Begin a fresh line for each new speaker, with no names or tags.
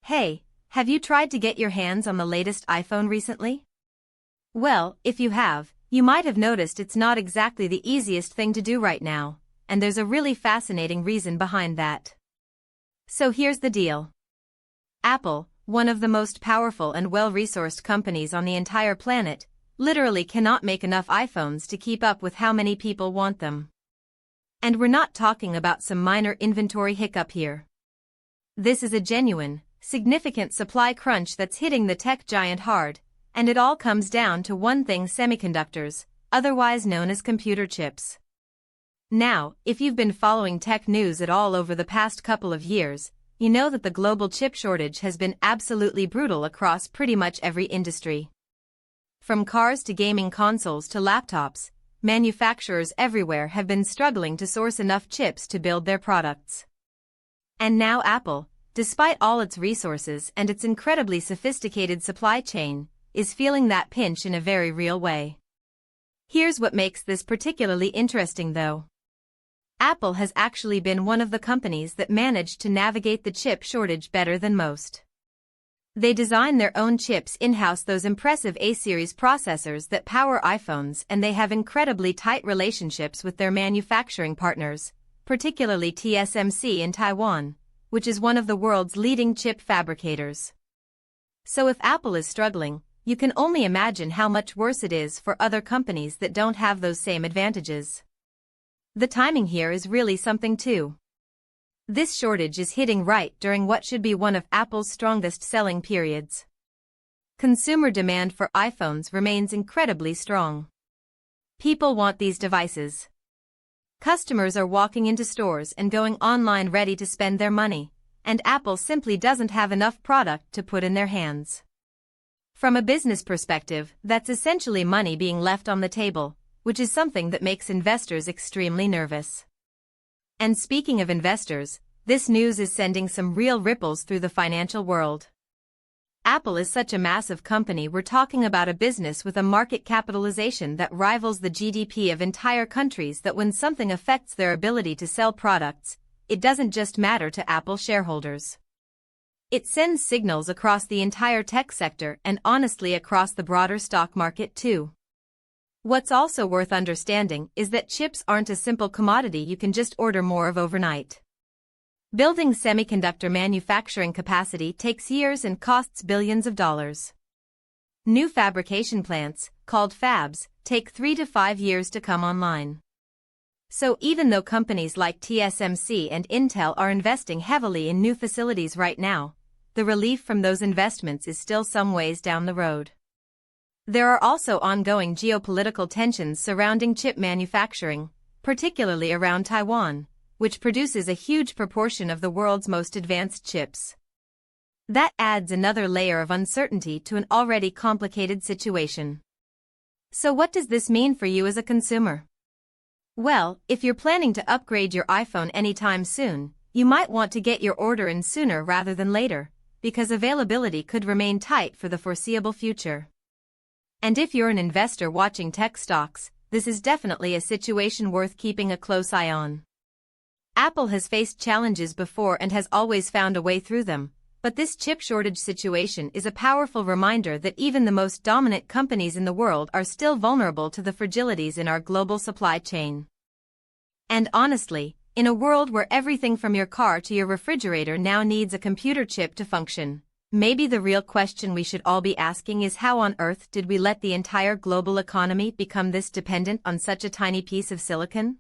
Hey, have you tried to get your hands on the latest iPhone recently? Well, if you have, you might have noticed it's not exactly the easiest thing to do right now, and there's a really fascinating reason behind that. So here's the deal. Apple, one of the most powerful and well-resourced companies on the entire planet, literally cannot make enough iPhones to keep up with how many people want them. And we're not talking about some minor inventory hiccup here. This is a genuine, significant supply crunch that's hitting the tech giant hard, and it all comes down to one thing: semiconductors, otherwise known as computer chips. Now, if you've been following tech news at all over the past couple of years, you know that the global chip shortage has been absolutely brutal across pretty much every industry. From cars to gaming consoles to laptops, manufacturers everywhere have been struggling to source enough chips to build their products. And now Apple, despite all its resources and its incredibly sophisticated supply chain, is feeling that pinch in a very real way. Here's what makes this particularly interesting though. Apple has actually been one of the companies that managed to navigate the chip shortage better than most. They design their own chips in-house, those impressive A-series processors that power iPhones, and they have incredibly tight relationships with their manufacturing partners, particularly TSMC in Taiwan, which is one of the world's leading chip fabricators. So if Apple is struggling, you can only imagine how much worse it is for other companies that don't have those same advantages. The timing here is really something too. This shortage is hitting right during what should be one of Apple's strongest selling periods. Consumer demand for iPhones remains incredibly strong. People want these devices. Customers are walking into stores and going online ready to spend their money, and Apple simply doesn't have enough product to put in their hands. From a business perspective, that's essentially money being left on the table, which is something that makes investors extremely nervous. And speaking of investors, this news is sending some real ripples through the financial world. Apple is such a massive company. We're talking about a business with a market capitalization that rivals the GDP of entire countries, that when something affects their ability to sell products, it doesn't just matter to Apple shareholders. It sends signals across the entire tech sector and honestly across the broader stock market too. What's also worth understanding is that chips aren't a simple commodity you can just order more of overnight. Building semiconductor manufacturing capacity takes years and costs billions of dollars. New fabrication plants, called fabs, take 3 to 5 years to come online. So even though companies like TSMC and Intel are investing heavily in new facilities right now, the relief from those investments is still some ways down the road. There are also ongoing geopolitical tensions surrounding chip manufacturing, particularly around Taiwan, which produces a huge proportion of the world's most advanced chips. That adds another layer of uncertainty to an already complicated situation. So what does this mean for you as a consumer? Well, if you're planning to upgrade your iPhone anytime soon, you might want to get your order in sooner rather than later, because availability could remain tight for the foreseeable future. And if you're an investor watching tech stocks, this is definitely a situation worth keeping a close eye on. Apple has faced challenges before and has always found a way through them, but this chip shortage situation is a powerful reminder that even the most dominant companies in the world are still vulnerable to the fragilities in our global supply chain. And honestly, in a world where everything from your car to your refrigerator now needs a computer chip to function, maybe the real question we should all be asking is, how on earth did we let the entire global economy become this dependent on such a tiny piece of silicon?